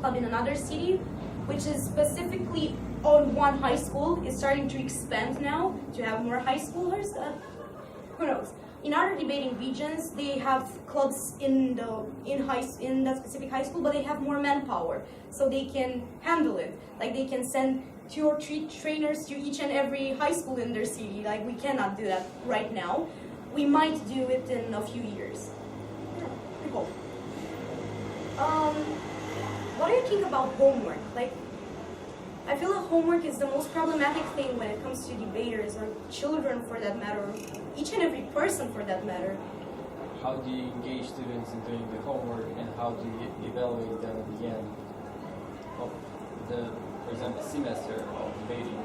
club in another city, which is specifically on one high school. It's starting to expand now to have more high schoolers. Who knows? In other debating regions, they have clubs in that specific high school, but they have more manpower, so they can handle it. Like they can send 2 or 3 trainers to each and every high school in their city. Like we cannot do that right now. We might do it in a few years. Yeah, pretty cool. What do you think about homework? Like, I feel like homework is the most problematic thing when it comes to debaters or children for that matter, or each and every person for that matter. How do you engage students in doing the homework, and how do you evaluate them at the end of the, for example, semester of debating?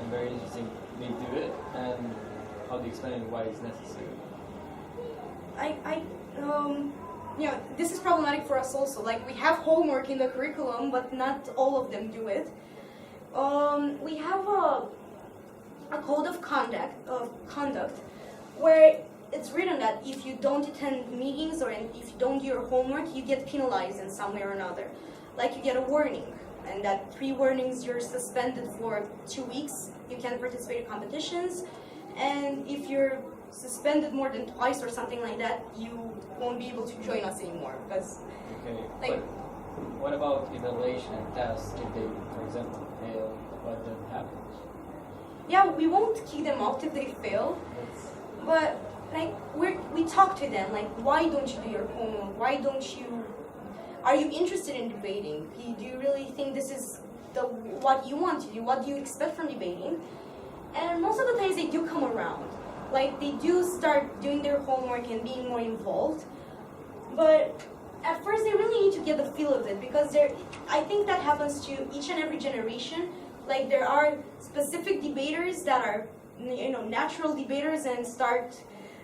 And very interesting, they do it, and how do you explain why it's necessary? This is problematic for us also. Like we have homework in the curriculum, but not all of them do it. We have a code of conduct where it's written that if you don't attend meetings or if you don't do your homework, you get penalized in some way or another. Like you get a warning, and that 3 warnings you're suspended for 2 weeks. You can't participate in competitions, and if you're suspended more than twice or something like that, you won't be able to join us anymore because. Okay. Like, but what about evaluation and tests if they, for example, fail? What then happens? Yeah, we won't kick them out if they fail, but like we talk to them. Like, why don't you do your homework? Why don't you? Are you interested in debating? Do you really think this is what you want to do? What do you expect from debating? And most of the times they do come around. Like they do start doing their homework and being more involved, but at first they really need to get the feel of it because I think that happens to each and every generation. Like there are specific debaters that are, natural debaters and start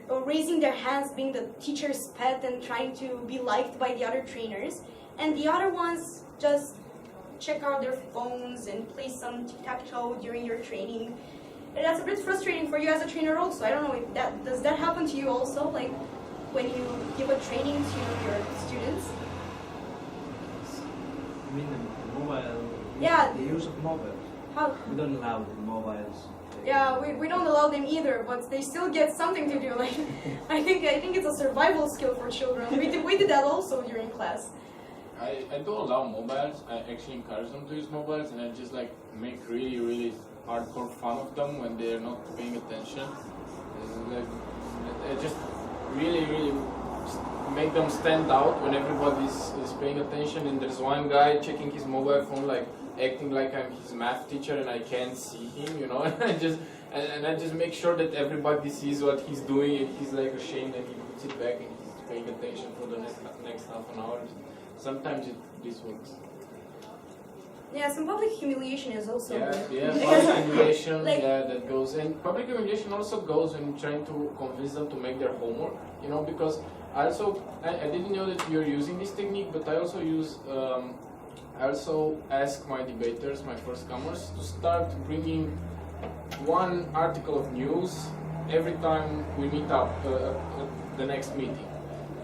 raising their hands, being the teacher's pet and trying to be liked by the other trainers, and the other ones just check out their phones and play some tic-tac-toe during your training. And that's a bit frustrating for you as a trainer also. I don't know if does that happen to you also, like when you give a training to your students? I mean the mobile, Yeah. the use of mobile. How? We don't allow the mobiles. Yeah, we don't allow them either, but they still get something to do. Like I think it's a survival skill for children. We did that also during class. I don't allow mobiles. I actually encourage them to use mobiles, and I just like make really hardcore fun of them when they're not paying attention. Like, I just really make them stand out when everybody is paying attention, and there's one guy checking his mobile phone, like acting like I'm his math teacher and I can't see him, and I just make sure that everybody sees what he's doing, and he's like ashamed, and he puts it back and he's paying attention for the next half an hour. Sometimes this works. Yeah, some public humiliation is also good. Yeah, public humiliation, that goes in. Public humiliation also goes when trying to convince them to make their homework, because I didn't know that you're using this technique, but I also ask my debaters, my first comers, to start bringing one article of news every time we meet up at the next meeting.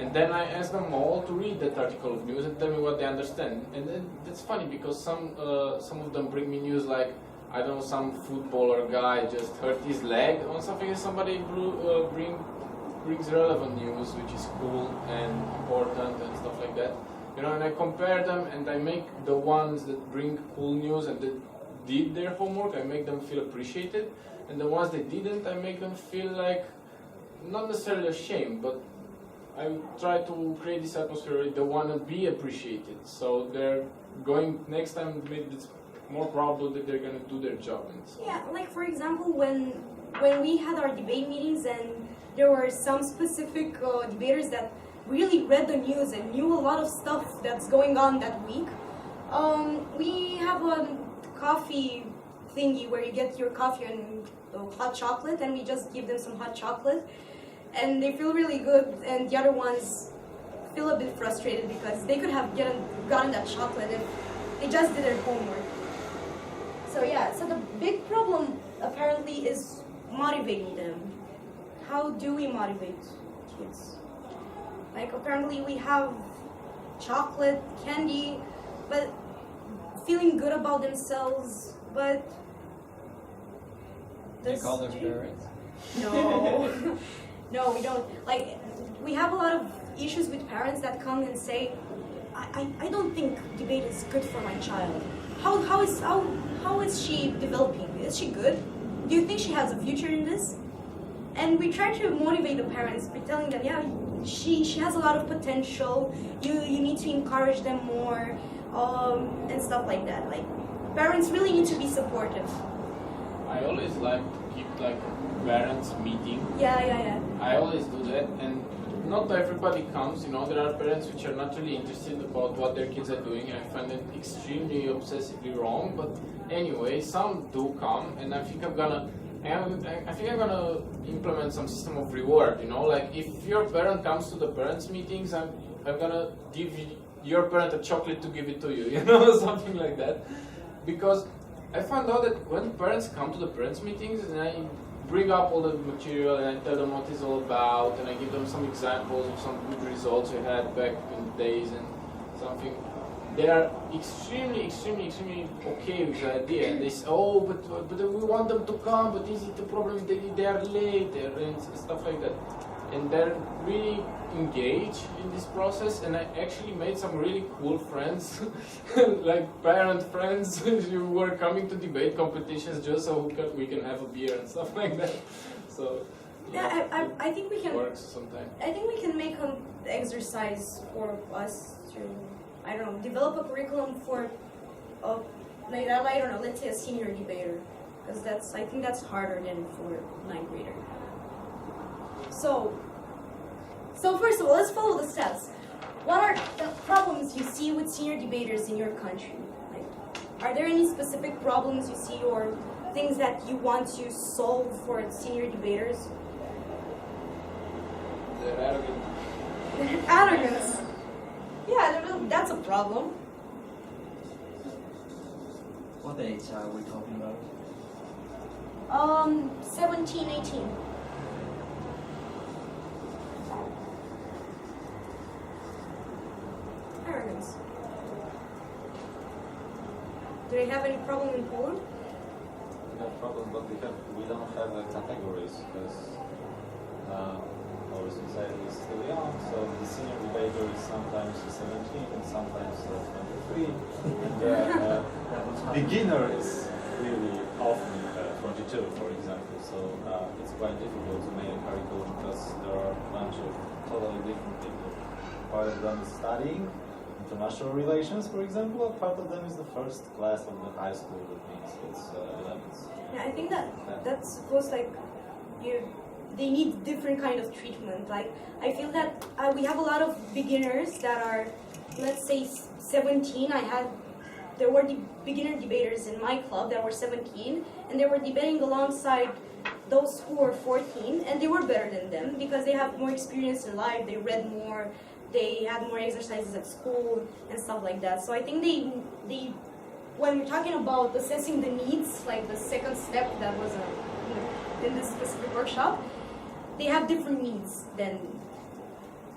And then I ask them all to read that article of news and tell me what they understand. And then that's funny because some of them bring me news like, I don't know, some footballer guy just hurt his leg or something, and somebody brings relevant news, which is cool and important and stuff like that. And I compare them, and I make the ones that bring cool news and that did their homework, I make them feel appreciated. And the ones that didn't, I make them feel like, not necessarily ashamed, but I try to create this atmosphere where they want to be appreciated. So they're going, next time it's more probable that they're going to do their job. Yeah, like for example, when we had our debate meetings and there were some specific debaters that really read the news and knew a lot of stuff that's going on that week, we have a coffee thingy where you get your coffee and hot chocolate, and we just give them some hot chocolate. And they feel really good, and the other ones feel a bit frustrated because they could have gotten that chocolate if they just did their homework. So yeah, so the big problem apparently is motivating them. How do we motivate kids? Like apparently we have chocolate, candy, but feeling good about themselves, but Do you call them parents? no. No, we don't. Like, we have a lot of issues with parents that come and say, I don't think debate is good for my child. How is she developing? Is she good? Do you think she has a future in this? And we try to motivate the parents by telling them, yeah, she has a lot of potential. You need to encourage them more, and stuff like that. Like, parents really need to be supportive. I always like to keep like parents meeting. Yeah. I always do that, and not everybody comes. You know, there are parents which are not really interested about what their kids are doing, and I find it extremely obsessively wrong. But anyway, some do come, and I think I'm gonna implement some system of reward. You know, like if your parent comes to the parents' meetings, I'm gonna give your parent a chocolate to give it to you. You know, something like that, because I found out that when parents come to the parents' meetings and I bring up all the material and I tell them what it's all about and I give them some examples of some good results we had back in the days and something, they are extremely okay with the idea, and they say, oh, but we want them to come, but is it the problem they are late and stuff like that. And they're really engaged in this process, and I actually made some really cool friends, like parent friends who were coming to debate competitions just so we can have a beer and stuff like that. So Yeah, I think we it can. works sometimes. I think we can make an exercise for us to, I don't know, develop a curriculum for, like, I don't know, let's say a senior debater, because I think that's harder than for ninth grader. So first of all, let's follow the steps. What are the problems you see with senior debaters in your country? Like, are there any specific problems you see or things that you want to solve for senior debaters? They're arrogant. Arrogance. Yeah, that's a problem. What age are we talking about? 17, 18. Arrogance. Do they have any problem in Poland? We have problems, but we don't have categories because our society is still young. So the senior debater is sometimes 17 and sometimes 23, and the beginner is really often 22, for example. So it's quite difficult to make a curriculum because there are a bunch of totally different people. Part of them is studying international relations, for example, and part of them is the first class of the high school. That means it's 11th. Yeah, I think that's supposed like they need different kind of treatment. Like, I feel that we have a lot of beginners that are, let's say, 17. There were beginner debaters in my club that were 17, and they were debating alongside those who were 14, and they were better than them because they have more experience in life, they read more, they had more exercises at school and stuff like that. So I think they when we're talking about assessing the needs, like the second step that was in this specific workshop, they have different needs than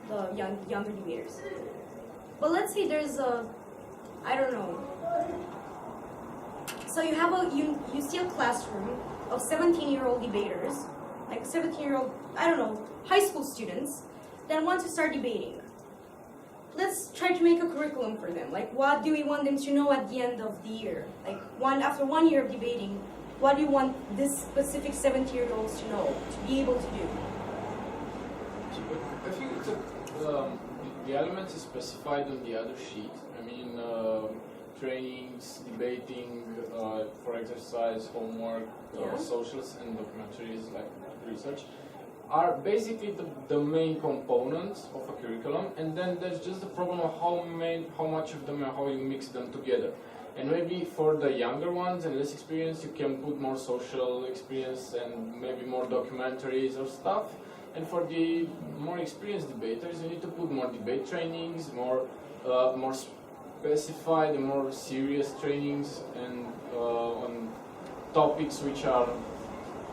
the younger debaters. But let's say there's I don't know. So you have you see a classroom of 17-year-old debaters, like 17-year-old, I don't know, high school students that want to start debating. Let's try to make a curriculum for them. Like, what do we want them to know at the end of the year? Like, after 1 year of debating, what do you want this specific 17-year-olds to know, to be able to do? I think it's the elements is specified on the other sheet. I mean, trainings, debating, for exercise, homework, socials, and documentaries like research are basically the main components of a curriculum, and then there's just the problem of how much of them and how you mix them together. And maybe for the younger ones and less experienced, you can put more social experience and maybe more documentaries or stuff. And for the more experienced debaters, you need to put more debate trainings, more specified and more serious trainings, and on topics which are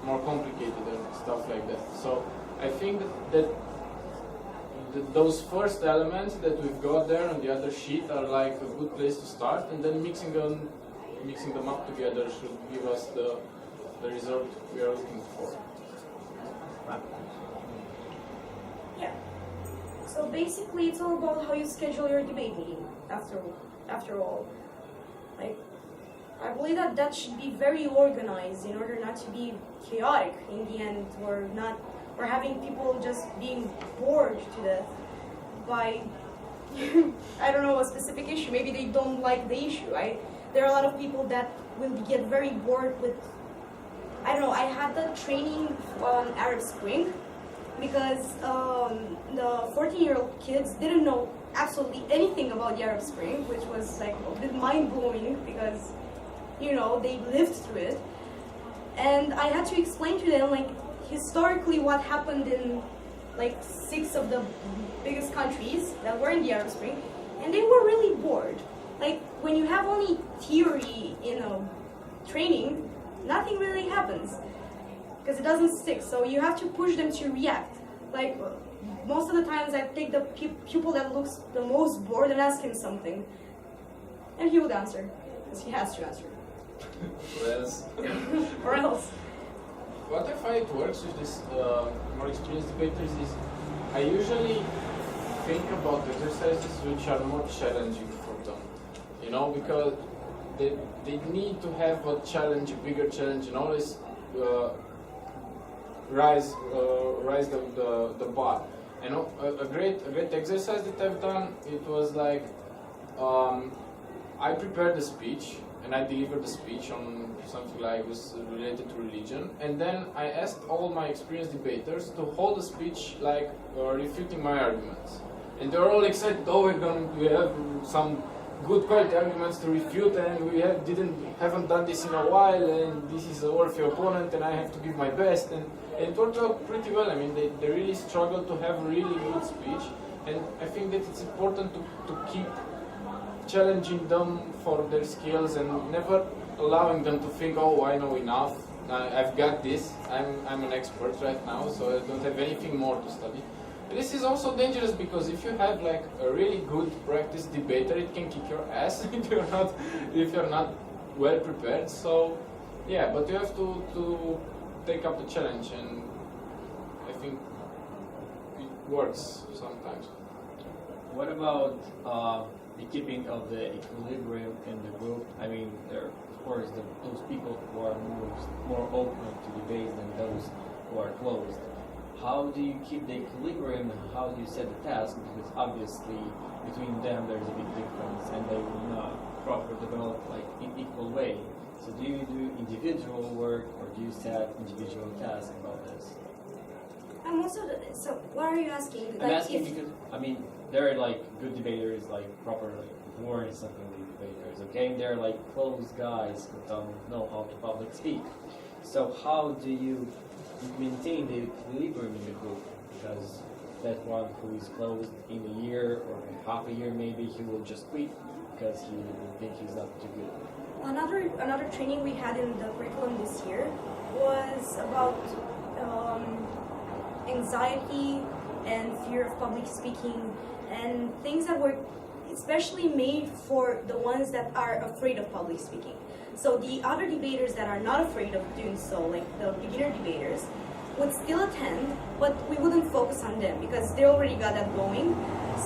more complicated and stuff like that. So I think that those first elements that we've got there on the other sheet are like a good place to start, and then mixing them up together should give us the result we are looking for. Yeah. So basically, it's all about how you schedule your debate meeting. After all, like, I believe that should be very organized in order not to be chaotic in the end, or having people just being bored to death by I don't know, a specific issue. Maybe they don't like the issue. There are a lot of people that will get very bored with. I don't know. I had the training on Arab Spring because the 14-year-old kids didn't know absolutely anything about the Arab Spring, which was like a bit mind-blowing because, you know, they lived through it. And I had to explain to them, like, historically what happened in like 6 of the biggest countries that were in the Arab Spring, and they were really bored. Like, when you have only theory in a training, nothing really happens because it doesn't stick. So you have to push them to react. Like, most of the times I take the pupil that looks the most bored and ask him something, and he would answer because he has to answer. Or else. What I find it works with this more experienced debaters is I usually think about exercises which are more challenging for them, you know, because they need to have a challenge, a bigger challenge, and always rise the bar. And a great exercise that I've done, it was like I prepared the speech and I delivered the speech on something like was related to religion, and then I asked all my experienced debaters to hold a speech like refuting my arguments, and they're all excited. Oh, we have some good quality arguments to refute, and we haven't done this in a while, and this is a worthy opponent, and I have to give my best, and it worked out pretty well. I mean, they really struggled to have a really good speech, and I think that it's important to keep challenging them for their skills and never allowing them to think, oh, I know enough, I've got this, I'm an expert right now, so I don't have anything more to study. This is also dangerous because if you have like a really good practice debater, it can kick your ass if you're not well prepared. So yeah, but you have to take up the challenge, and I think it works sometimes. What about the keeping of the equilibrium in the group? I mean, there are, of course, those people who are more open to debate than those who are closed. How do you keep the equilibrium, and how do you set the task? Because obviously between them there's a big difference, and they will not properly develop like in equal way. So do you do individual work, or do you set individual tasks about this? I'm also, so what are you asking? I'm asking because, I mean, there are like good debaters, like proper, like born something debaters, okay? And there are like closed guys who don't know how to public speak. So how do you maintain the equilibrium in the group? Because that one who is closed in a year or half a year, maybe he will just quit because he will think he's not too good. Another training we had in the curriculum this year was about anxiety and fear of public speaking, and things that were especially made for the ones that are afraid of public speaking. So the other debaters that are not afraid of doing so, like the beginner debaters, would still attend, but we wouldn't focus on them because they already got that going.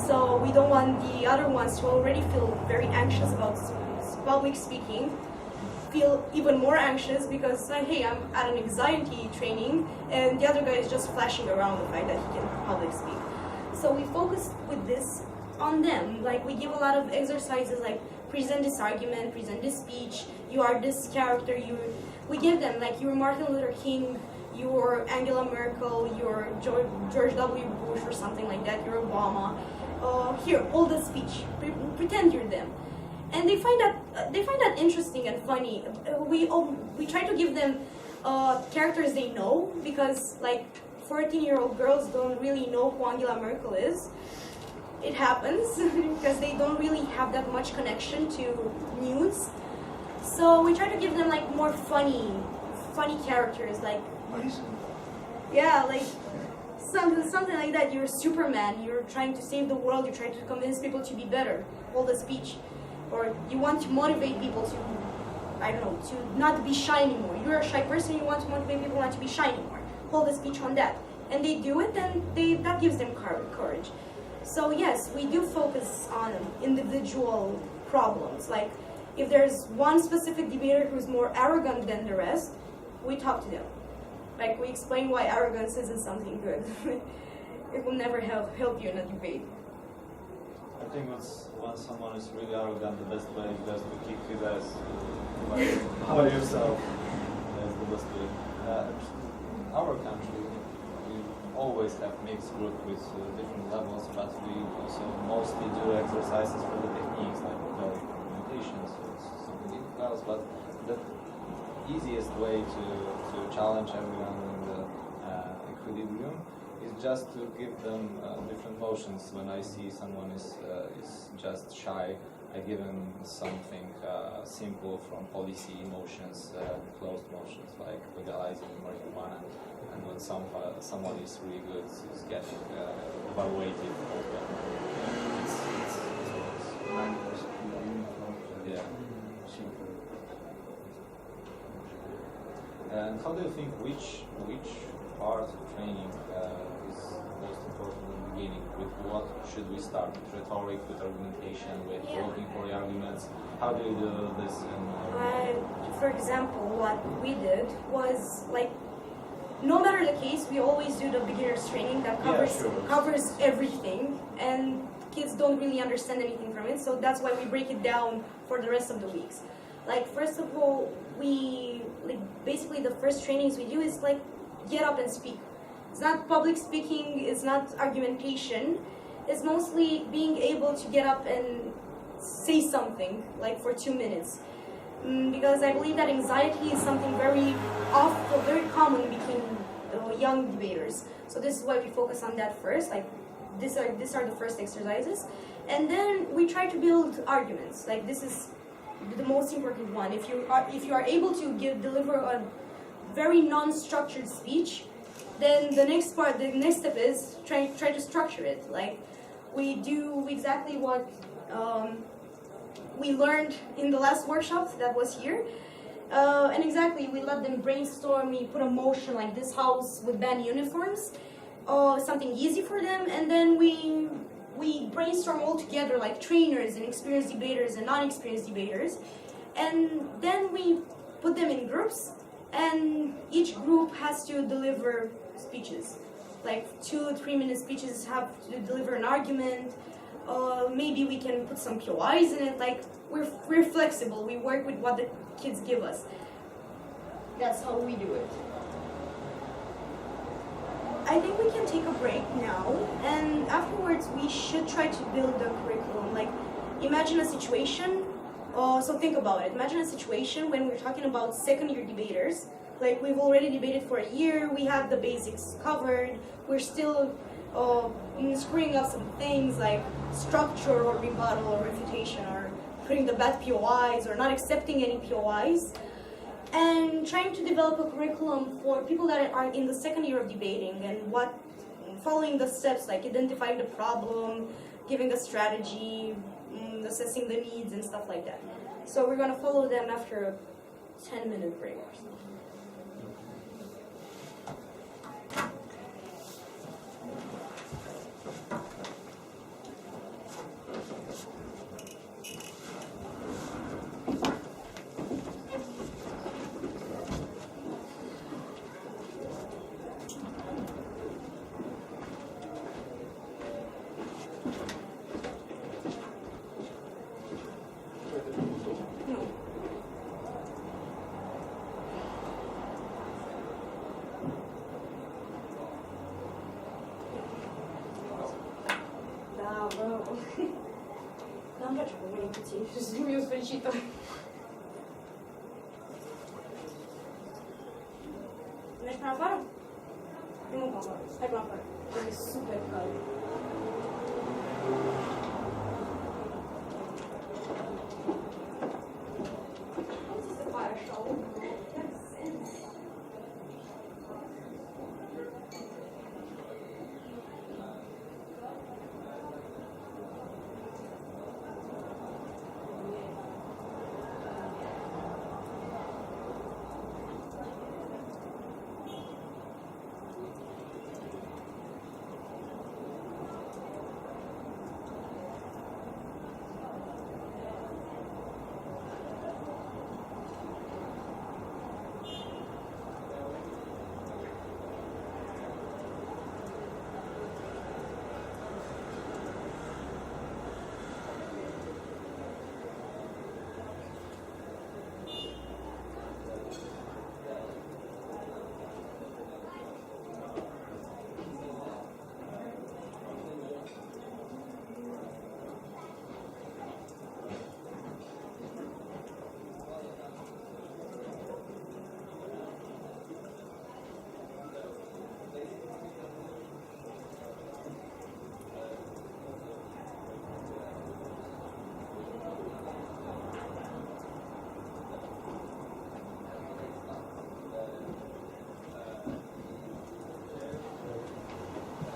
So we don't want the other ones to already feel very anxious about public speaking, feel even more anxious because, like, hey, I'm at an anxiety training and the other guy is just flashing around the fact that he can public speak. So we focused with this on them. Like, we give a lot of exercises like present this argument, present this speech, you are this character, we give them like you're Martin Luther King, you're Angela Merkel, you're George W. Bush or something like that, you're Obama. Here, hold the speech, pretend you're them. And they find that interesting and funny. We try to give them characters they know, because like 14-year-old girls don't really know who Angela Merkel is. It happens because they don't really have that much connection to news. So we try to give them like more funny characters, like, yeah, like something like that. You're Superman. You're trying to save the world. You're trying to convince people to be better. Hold a speech, or you want to motivate people to, I don't know, to not be shy anymore. You're a shy person. You want to motivate people not to be shy anymore. Hold a speech on that, and they do it, and that gives them courage. So yes, we do focus on individual problems. Like if there's one specific debater who's more arrogant than the rest, we talk to them. Like we explain why arrogance isn't something good. It will never help you in a debate. I think once someone is really arrogant, the best way is just to kick his ass by yourself. That's the best way. In our country, we always have mixed group with different levels, but we also mostly do exercises for the techniques, like communication, so it's something difficult, but the easiest way to challenge everyone in the equilibrium is just to give them different motions. When I see someone is just shy, I give him something simple from policy motions, closed motions like legalizing marijuana. And when someone is really good, is getting evaluated. Yeah. And how do you think which part of training is most important in the beginning? With what should we start? With rhetoric, with argumentation, with looking for the arguments? How do you do this? For example, what we did was like, no matter the case, we always do the beginner's training that covers everything, and kids don't really understand anything from it. So that's why we break it down for the rest of the weeks. Like first of all, basically the first trainings we do is like get up and speak. It's not public speaking, it's not argumentation. It's mostly being able to get up and say something like for 2 minutes. Because I believe that anxiety is something very common between young debaters. So this is why we focus on that first. Like these are the first exercises, and then we try to build arguments. Like this is the most important one. If you are able to deliver a very non-structured speech, then the next step is try to structure it. Like we do exactly what we learned in the last workshop that was here. And exactly, we let them brainstorm, we put a motion like this house would ban uniforms, something easy for them, and then we brainstorm all together like trainers and experienced debaters and non-experienced debaters, and then we put them in groups, and each group has to deliver speeches, like 2-3 minute speeches, have to deliver an argument. Maybe we can put some POIs in it. Like we're flexible. We work with what the kids give us. That's how we do it. I think we can take a break now, and afterwards we should try to build the curriculum. Like imagine a situation. So think about it. Imagine a situation when we're talking about second-year debaters. Like we've already debated for a year. We have the basics covered. We're still screwing up some things like structure or rebuttal or refutation, or putting the bad POIs or not accepting any POIs, and trying to develop a curriculum for people that are in the second year of debating, and following the steps like identifying the problem, giving a strategy, assessing the needs and stuff like that. So we're going to follow them after a 10-minute break or something. N-am place cu mâini puțin și să fiu fericită. Mergi până afară? Nu până afară. Hai până afară. E super cald. Cum ți se pare așa? Chiar sens.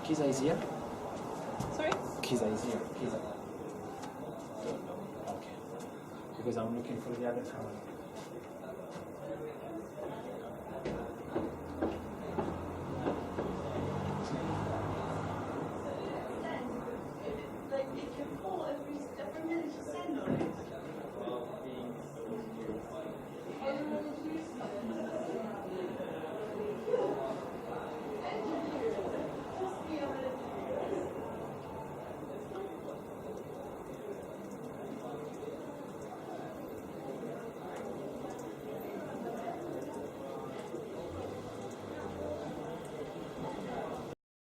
Kiza is here? Sorry? Kiza is here. Kiza. Don't know. Okay. Because I'm looking for the other camera. Like it can fall every minute you send on it.